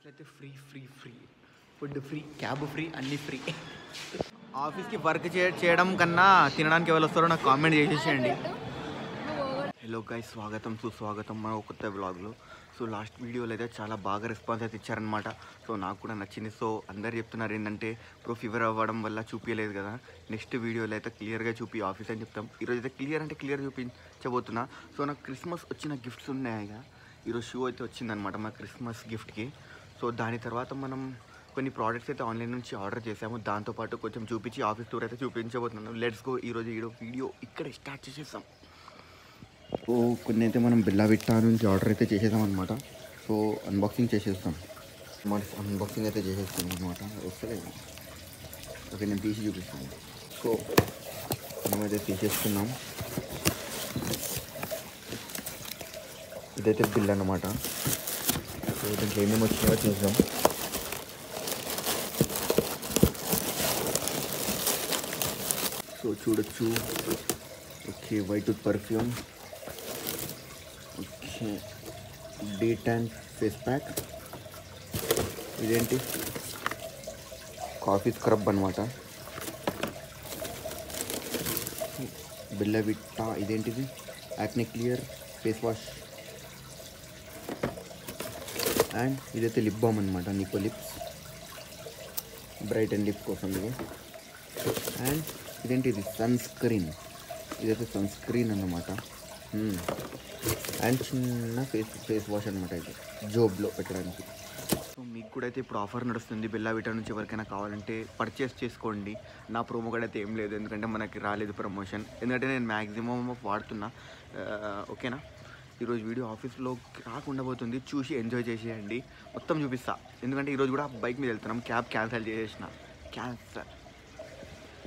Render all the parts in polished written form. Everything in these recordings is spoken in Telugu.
అయితే free free free food free, cab free, అన్నీ ఫ్రీ. ఆఫీస్కి వర్క్ చేయడం కన్నా తినడానికి ఎవరు వస్తారో నాకు కామెంట్ చేసేసేయండి. హలో గైస్, స్వాగతం సుస్వాగతం మన కొత్త వ్లాగ్లో. సో లాస్ట్ వీడియోలో అయితే చాలా బాగా రెస్పాన్స్ అయితే ఇచ్చారనమాట. సో నాకు కూడా నచ్చింది. సో అందరు చెప్తున్నారు ఏంటంటే ప్రో ఫీవర్ అవ్వడం వల్ల చూపించలేదు కదా, నెక్స్ట్ వీడియోలో అయితే క్లియర్గా చూపి ఆఫీస్ అని చెప్తాం. ఈరోజు అయితే క్లియర్ అంటే క్లియర్ చూపించబోతున్నా. సో నాకు క్రిస్మస్ వచ్చిన గిఫ్ట్స్ ఉన్నాయిగా, ఈరోజు షూ అయితే వచ్చిందనమాట మా క్రిస్మస్ గిఫ్ట్కి. సో దాని తర్వాత మనం కొన్ని ప్రోడక్ట్స్ అయితే ఆన్లైన్ నుంచి ఆర్డర్ చేసాము. దాంతోపాటు కొంచెం చూపించి ఆఫీస్ టూర్ అయితే చూపించబోతున్నాను. Let's go. ఈరోజు వీడియో ఇక్కడ స్టార్ట్ చేసేస్తాం. సో కొన్ని అయితే మనం బిల్లా విట్టా నుంచి ఆర్డర్ అయితే చేసేసాం అనమాట. సో అన్బాక్సింగ్ చేసేస్తాం. అన్బాక్సింగ్ అయితే చేసేస్తాం అనమాట. వస్తలేదు, ఓకే నేను తీసి చూపిస్తాను. సో మనమైతే తీసేస్తున్నాం. ఇదైతే బిల్ అన్నమాట. సో దీంట్లో ఏమేమి వచ్చినాయో చూద్దాం. సో చూడొచ్చు. Okay, white tooth perfume, okay day tan face pack, ఇదేంటి కాఫీ స్క్రబ్ అనమాట. బెల్లా విట్టా, ఇదేంటిది acne clear face wash. And ఇదైతే లిప్ బామ్ అనమాట, Nicco lips bright and lip కోసం ఇది. అండ్ ఇదేంటి ఇది సన్ స్క్రీన్, ఇదైతే సన్ స్క్రీన్ అన్నమాట. అండ్ చిన్న ఫేస్ వాష్ అనమాట, ఇది జోబ్లో పెట్టడానికి. సో మీకు కూడా అయితే ఇప్పుడు ఆఫర్ నడుస్తుంది బెల్లా విటా నుంచి. ఎవరికైనా కావాలంటే పర్చేస్ చేసుకోండి. నా ప్రోమో కూడా అయితే ఏం లేదు, ఎందుకంటే మనకి రాలేదు ప్రమోషన్, ఎందుకంటే నేను మ్యాక్సిమం వాడుతున్నా. ఓకేనా, ఈరోజు వీడియో ఆఫీస్లో రాకుండా పోతుంది, చూసి ఎంజాయ్ చేసేయండి. మొత్తం చూపిస్తా, ఎందుకంటే ఈరోజు కూడా బైక్ మీద వెళ్తున్నాం. క్యాబ్ క్యాన్సిల్ చేసేసిన, క్యాన్సల్.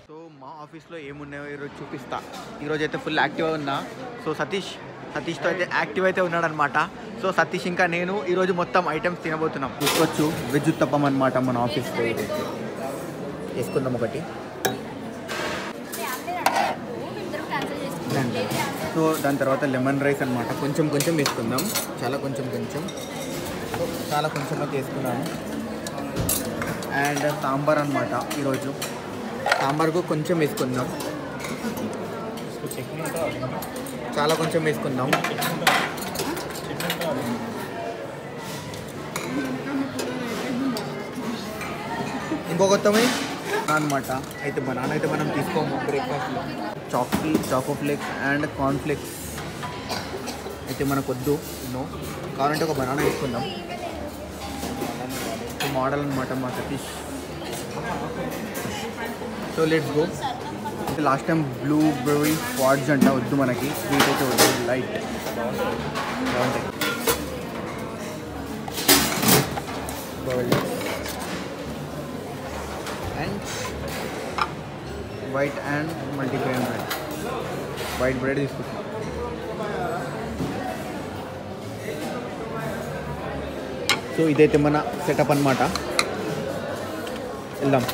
సో మా ఆఫీస్లో ఏమున్నాయో ఈరోజు చూపిస్తా. ఈరోజు అయితే ఫుల్ యాక్టివ్గా ఉన్నా. సో సతీష్తో అయితే యాక్టివ్ అయితే ఉన్నాడనమాట. సో సతీష్ ఇంకా నేను ఈరోజు మొత్తం ఐటమ్స్ తినబోతున్నాం. చూసుకోవచ్చు, వెజ్ ఉత్తప్పం అనమాట మన ఆఫీస్లో. వేసుకుందాం ఒకటి. సో దాని తర్వాత లెమన్ రైస్ అనమాట, కొంచెం కొంచెం వేసుకుందాం. చాలా కొంచెం అయితే వేసుకున్నాము. అండ్ సాంబార్ అనమాట, ఈరోజు సాంబార్కు కొంచెం వేసుకుందాం. చాలా కొంచెం వేసుకుందాం. ఇంకొకతమే అనమాట. అయితే బనానా అయితే మనం తీసుకోము బ్రేక్ఫాస్ట్లో. Choco flakes and corn flakes అయితే మనకు వద్దు, కావాలంటే ఒక బనానా వేసుకుందాం. మోడల్ అనమాట మా Satish. So let's go. Last time blueberry fudge అంట, వద్దు మనకి. స్వీట్ అయితే వద్దు, లైట్ బాగుంటాయి. And white and multigrain bread, white bread తీసుకుంటాం. సో ఇదైతే మన సెటప్ అనమాట. వెళ్దాం.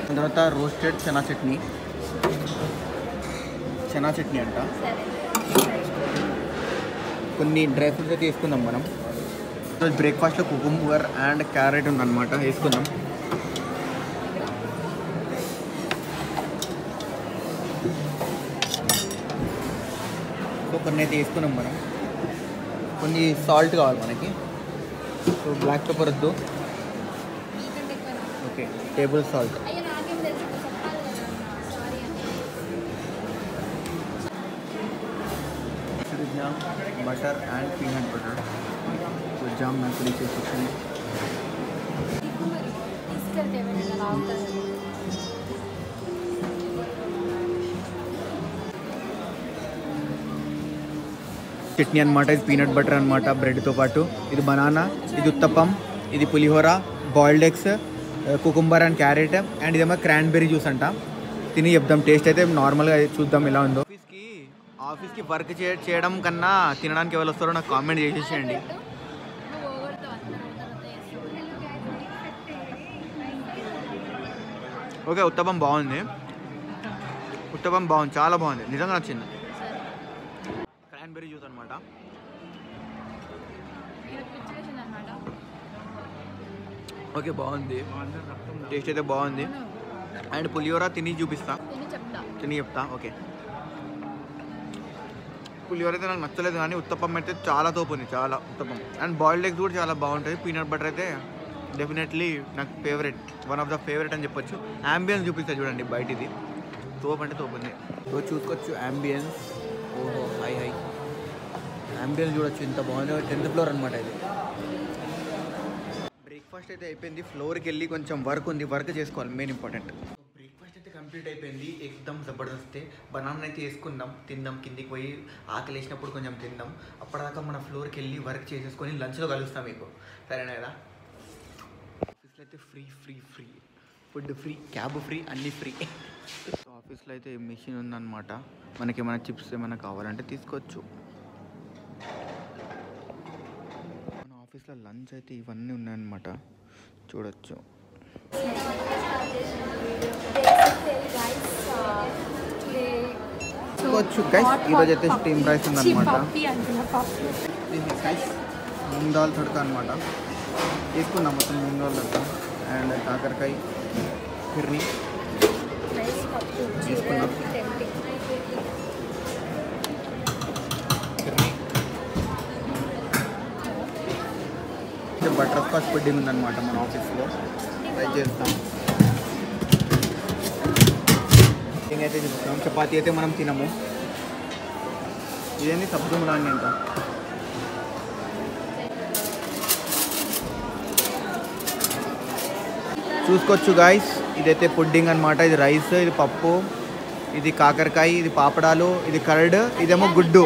దాని తర్వాత రోస్టెడ్ చనా చట్నీ అంట. కొన్ని డ్రై ఫ్రూట్స్ అయితే వేసుకుందాం మనం. ఈరోజు బ్రేక్ఫాస్ట్లో కుకుంబర్ అండ్ క్యారెట్ ఉందన్నమాట, వేసుకుందాం. సో కొన్ని అయితే వేసుకున్నాం మనం. కొన్ని సాల్ట్ కావాలి మనకి. సో బ్లాక్ పెప్పర్ వద్దు, okay table salt. Butter and peanut butter. So jam నాకు తీసేసి చట్నీ అనమాట. ఇది పీనట్ బటర్ అనమాట బ్రెడ్తో పాటు. ఇది బనానా, ఇది ఉత్తప్పం, ఇది పులిహోర, boiled eggs, cucumber and carrot, and ఇదేమో క్రాన్బెర్రీ జ్యూస్ అంట. తిని చెప్దాం, టేస్ట్ అయితే నార్మల్గా చూద్దాం ఎలా ఉందో. ఆఫీస్కి వర్క్ చేయడం కన్నా తినడానికి ఎవరు వస్తారో నాకు కామెంట్ చేసేసేయండి. ఓకే, ఉత్తప్పం బాగుంది, చాలా బాగుంది, నిజంగా నచ్చింది. క్రాన్బెర్రీ జ్యూస్ అనమాట. ఓకే బాగుంది, టేస్ట్ అయితే బాగుంది. అండ్ పులిహోర తిని చూపిస్తా, తిని చెప్తా. ఓకే, పులిహోర అయితే నాకు నచ్చలేదు కానీ ఉత్తప్పం అయితే చాలా తోపు ఉంది, చాలా ఉత్తప్పం. అండ్ బాయిల్డ్ ఎగ్స్ కూడా చాలా బాగుంటుంది. పీనట్ బటర్ అయితే డెఫినెట్లీ నాకు favourite, one of the favourite అని చెప్పొచ్చు. యాంబియన్స్ చూపిస్తా చూడండి, బయటిది తోపు అంటే తోపు ఉంది. చూసుకోవచ్చు యాంబియన్స్. ఓహో హై హై యాంబియన్స్ చూడొచ్చు, ఇంత బాగుంది. 10th ఫ్లోర్ అనమాట ఇది. బ్రేక్ఫాస్ట్ అయితే అయిపోయింది. ఫ్లోర్కి వెళ్ళి కొంచెం వర్క్ ఉంది, వర్క్ చేసుకోవాలి, మెయిన్ ఇంపార్టెంట్. బ్రేక్ఫాస్ట్ అయితే కంప్లీట్ అయిపోయింది, ఎక్దమ్ జబర్దస్తే. బనానా అయితే వేసుకుందాం, తిందాం, కిందికి పోయి ఆకలి వేసినప్పుడు కొంచెం తిందాం. అప్పటిదాకా మన ఫ్లోర్కి వెళ్ళి వర్క్ చేసేసుకొని లంచ్లో కలుస్తాం మీకు, సరేనా కదా? ఆఫీస్లో అయితే free free free food free, cab free, అన్నీ ఫ్రీ. ఆఫీస్లో అయితే మిషన్ ఉందన్నమాట, మనకి ఏమైనా చిప్స్ ఏమైనా కావాలంటే తీసుకోవచ్చు. మన ఆఫీస్లో లంచ్ అయితే ఇవన్నీ ఉన్నాయన్నమాట, చూడొచ్చు. ఈరోజు అయితే స్టీమ్ రైస్ ఉందన్నమాట. మూంగ్ దాల్ తడక అనమాట, తీసుకుందాం మొత్తం మూంగ్ దాల్ తడక. అండ్ కాకరకాయ కర్రీ తీసుకున్నాం. బటర్ స్కాచ్ పుడ్డింగ్ ఉందన్నమాట మన ఆఫీస్లో, ట్రై చేస్తాం. అయితే చూస్తాం. చపాతీ అయితే మనం తినము. ఇదేంటి సబ్జం రాండి ఇంకా. చూసుకోవచ్చు గాయస్, ఇదైతే పుడ్డింగ్ అనమాట. ఇది రైస్, ఇది పప్పు, ఇది కాకరకాయ, ఇది పాపడాలు, ఇది కర్డ్, ఇదేమో గుడ్డు.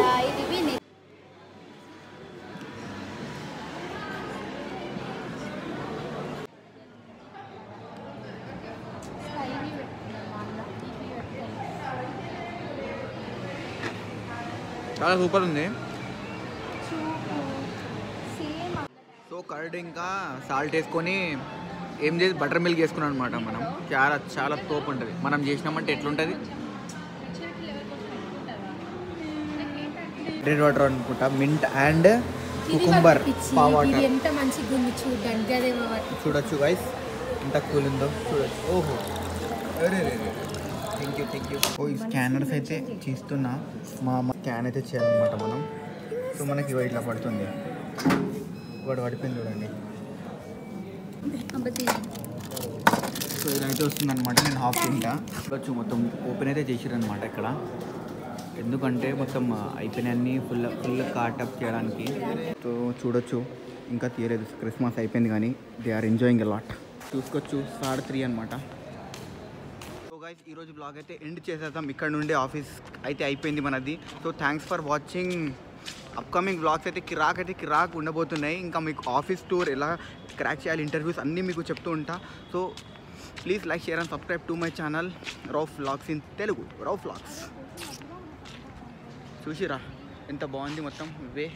చాలా సూపర్ ఉంది. సో కర్డ్ ఇంకా సాల్ట్ వేసుకొని ఏం చేసి బటర్ మిల్క్ వేసుకున్నాం అనమాట. మనం చాలా చాలా తోపు ఉంటుంది. మనం చేసినామంటే ఎట్లుంటుంది, రెడ్ వాటర్ అనుకుంటా, మింట్ అండ్ కుకుంబర్ వాటర్. చూడొచ్చు గైస్ ఎంత కూల్ ఉందో, చూడొచ్చు. ఓహో థ్యాంక్ యూ. ఓ ఈ స్కానర్స్ అయితే చేస్తున్నా, మా స్కాన్ అయితే చేయాలన్నమాట మనం. సో మనకి ఇట్లా పడుతుంది, ఒకటి పడిపోయింది చూడండి. సో ఇదైతే వస్తుంది అనమాట. నేను హాఫ్ తింటా. వచ్చి మొత్తం ఓపెన్ అయితే చేసిరనమాట ఇక్కడ, ఎందుకంటే మొత్తం అయిపోయినాయన్నీ ఫుల్ కార్టప్ చేయడానికి. సో చూడొచ్చు, ఇంకా తీయలేదు, క్రిస్మస్ అయిపోయింది కానీ they are enjoying a lot. చూసుకోవచ్చు 3:30 అనమాట. ఈరోజు బ్లాగ్ అయితే ఎండ్ చేసేద్దాం. ఇక్కడ నుండి ఆఫీస్ అయితే అయిపోయింది మనది. So thanks for watching. Upcoming blogs అయితే కిరాక్ ఉండబోతున్నాయి. ఇంకా మీకు ఆఫీస్ టూర్ ఎలా క్రాక్ చేయాలి, ఇంటర్వ్యూస్ అన్నీ మీకు చెప్తూ ఉంటా. So please like, share and subscribe to my channel Rauf vlogs in Telugu. Rauf vlogs చూసిరా ఎంత బాగుంది మొత్తం వే.